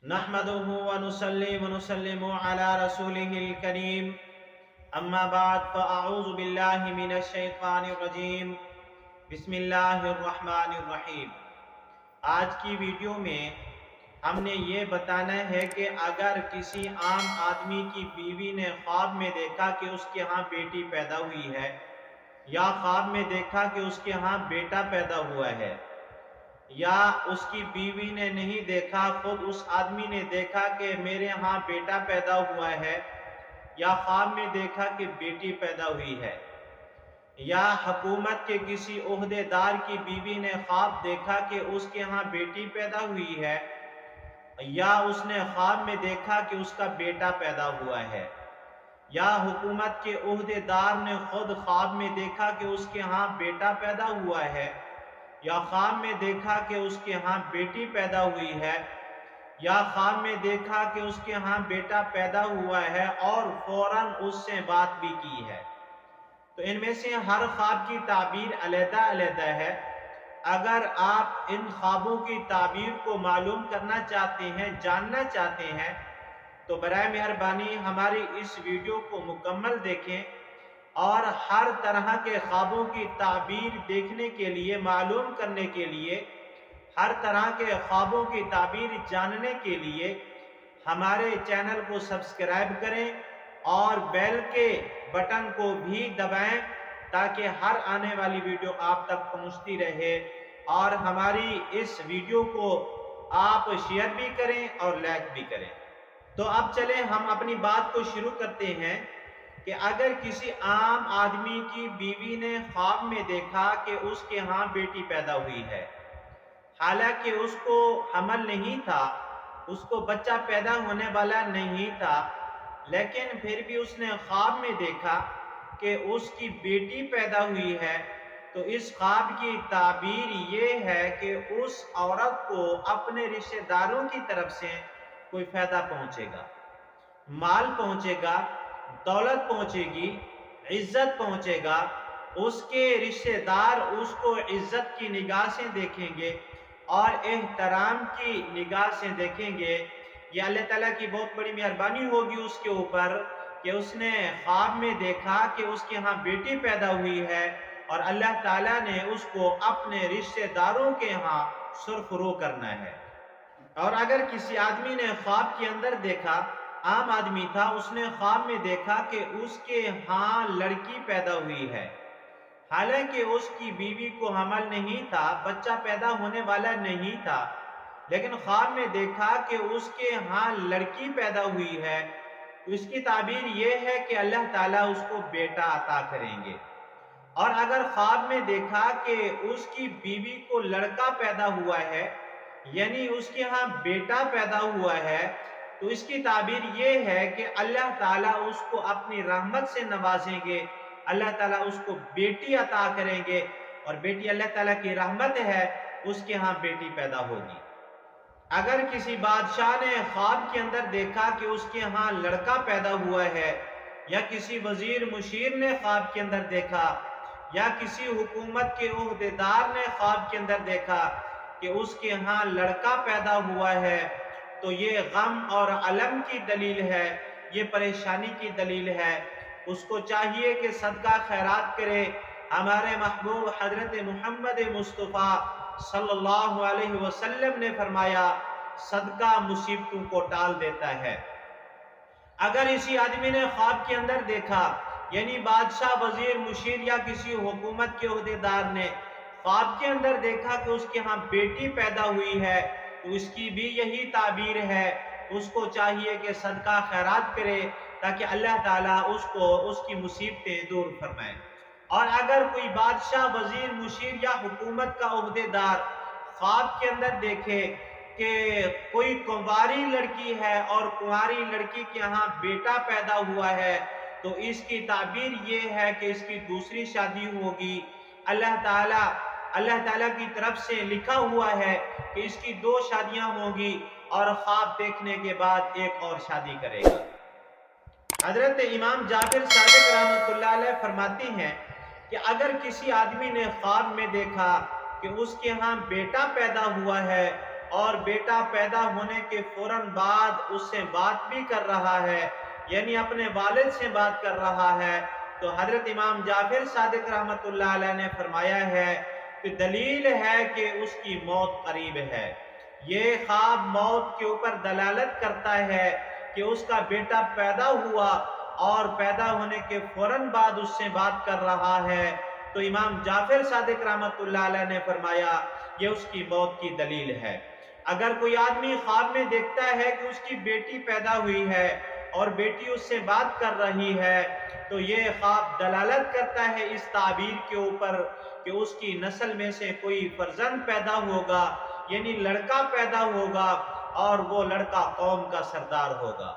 नहमदुहु व नुसल्ली व नुसल्लिमु अला रसूलिहिल करीम अम्मा बाद फ़अऊज़ु बिल्लाहि मिनश शैतानिर रजीम बिस्मिल्लाहिर रहमानिर रहीम। आज की वीडियो में हमने ये बताना है कि अगर किसी आम आदमी की बीवी ने ख्वाब में देखा कि उसके यहाँ बेटी पैदा हुई है या ख्वाब में देखा कि उसके यहाँ बेटा पैदा हुआ है, या उसकी बीवी ने नहीं देखा, खुद उस आदमी ने देखा कि मेरे यहाँ बेटा पैदा हुआ है, या ख्वाब में देखा कि बेटी पैदा हुई है, या हुकूमत के किसी ओहदेदार की बीवी ने ख्वाब देखा कि उसके यहाँ बेटी पैदा हुई है, या उसने ख्वाब में देखा कि उसका बेटा पैदा हुआ है, या हुकूमत के ओहदेदार ने खुद ख्वाब में देखा कि उसके यहाँ बेटा पैदा हुआ है, या ख्वाब में देखा कि उसके यहाँ बेटी पैदा हुई है, या ख्वाब में देखा कि उसके यहाँ बेटा पैदा हुआ है और फौरन उससे बात भी की है, तो इनमें से हर ख्वाब की ताबीर अलग-अलग है। अगर आप इन ख्वाबों की ताबीर को मालूम करना चाहते हैं, जानना चाहते हैं, तो बराए मेहरबानी हमारी इस वीडियो को मुकम्मल देखें और हर तरह के ख्वाबों की ताबीर देखने के लिए, मालूम करने के लिए, हर तरह के ख्वाबों की ताबीर जानने के लिए हमारे चैनल को सब्सक्राइब करें और बेल के बटन को भी दबाएं ताकि हर आने वाली वीडियो आप तक पहुंचती रहे, और हमारी इस वीडियो को आप शेयर भी करें और लाइक भी करें। तो अब चले हम अपनी बात को शुरू करते हैं कि अगर किसी आम आदमी की बीवी ने ख्वाब में देखा कि उसके यहाँ बेटी पैदा हुई है, हालांकि उसको हमल नहीं था, उसको बच्चा पैदा होने वाला नहीं था, लेकिन फिर भी उसने ख्वाब में देखा कि उसकी बेटी पैदा हुई है, तो इस ख्वाब की ताबीर ये है कि उस औरत को अपने रिश्तेदारों की तरफ से कोई फायदा पहुंचेगा, माल पहुंचेगा, दौलत पहुंचेगी, इज्जत पहुंचेगा, उसके रिश्तेदार उसको इज्जत की निगाह से देखेंगे और एहतराम की निगाह से देखेंगे। ये अल्लाह ताला की बहुत बड़ी मेहरबानी होगी उसके ऊपर कि उसने ख्वाब में देखा कि उसके यहाँ बेटी पैदा हुई है और अल्लाह ताला ने उसको अपने रिश्तेदारों के यहाँ सुरखरू करना है। और अगर किसी आदमी ने ख्वाब के अंदर देखा, आम आदमी था, उसने ख्वाब में देखा कि उसके यहाँ लड़की पैदा हुई है, हालांकि उसकी बीवी को हमल नहीं था, बच्चा पैदा होने वाला नहीं था, लेकिन ख्वाब में देखा कि उसके यहाँ लड़की पैदा हुई है, तो इसकी ताबीर ये है कि अल्लाह ताला उसको बेटा अता करेंगे। और अगर ख्वाब में देखा कि उसकी बीवी को लड़का पैदा हुआ है, यानी उसके यहाँ बेटा पैदा हुआ है, तो इसकी ताबीर ये है कि अल्लाह ताला उसको अपनी रहमत से नवाजेंगे, अल्लाह ताला उसको बेटी अता करेंगे, और बेटी अल्लाह ताला की रहमत है, उसके यहाँ बेटी पैदा होगी। अगर किसी बादशाह ने ख्वाब के अंदर देखा कि उसके यहाँ लड़का पैदा हुआ है, या किसी वजीर मुशीर ने ख्वाब के अंदर देखा, या किसी हुकूमत के ओहदेदार ने ख्वाब के अंदर देखा कि उसके यहाँ लड़का पैदा हुआ है, तो ये गम और अलम की दलील है, ये परेशानी की दलील है। उसको चाहिए कि सदका खैरात करे। हमारे महबूब हजरत मोहम्मद मुस्तफ़ा सल्लल्लाहु अलैहि वसल्लम ने फरमाया, सदका मुसीबतों को टाल देता है। अगर इसी आदमी ने ख्वाब के अंदर देखा, यानी बादशाह, वजीर, मुशीर या किसी हुकूमत के ओहदेदार ने ख्वाब के अंदर देखा कि उसके यहाँ बेटी पैदा हुई है, तो इसकी भी यही ताबीर है, उसको चाहिए कि सदका खैरात करे ताकि अल्लाह ताला उसको उसकी मुसीबतें दूर फरमाए। और अगर कोई बादशाह, वजीर, मुशीर या हुकूमत का ओहदेदार ख्वाब के अंदर देखे कि कोई कुंवारी लड़की है और कुंवारी लड़की के यहाँ बेटा पैदा हुआ है, तो इसकी ताबीर ये है कि इसकी दूसरी शादी होगी। अल्लाह ताला की तरफ से लिखा हुआ है कि इसकी 2 शादियां होंगी, और ख्वाब देखने के बाद एक और शादी करेगा। हजरत इमाम जाबिर सादिक रहमतुल्लाह अलैह फरमाते हैं कि अगर किसी आदमी ने ख्वाब में देखा कि उसके यहाँ बेटा पैदा हुआ है, اور بیٹا پیدا ہونے کے فوراً بعد اس سے بات بھی کر رہا ہے، یعنی اپنے والد سے بات کر رہا ہے، تو حضرت امام جعفر صادق رحمۃ اللہ علیہ نے فرمایا ہے کہ دلیل ہے کہ اس کی موت قریب ہے۔ یہ خواب موت کے اوپر دلالت کرتا ہے کہ اس کا بیٹا پیدا ہوا اور پیدا ہونے کے فوراً بعد اس سے بات کر رہا ہے، تو امام جعفر صادق رحمۃ اللہ علیہ نے فرمایا یہ اس کی موت کی دلیل ہے۔ اگر کوئی آدمی خواب میں دیکھتا ہے کہ اس کی بیٹی پیدا ہوئی ہے اور بیٹی اس سے بات کر رہی ہے، تو یہ خواب دلالت کرتا ہے اس تعبیر کے اوپر کہ اس کی نسل میں سے کوئی فرزند پیدا ہوگا، یعنی لڑکا پیدا ہوگا، اور وہ لڑکا قوم کا سردار ہوگا۔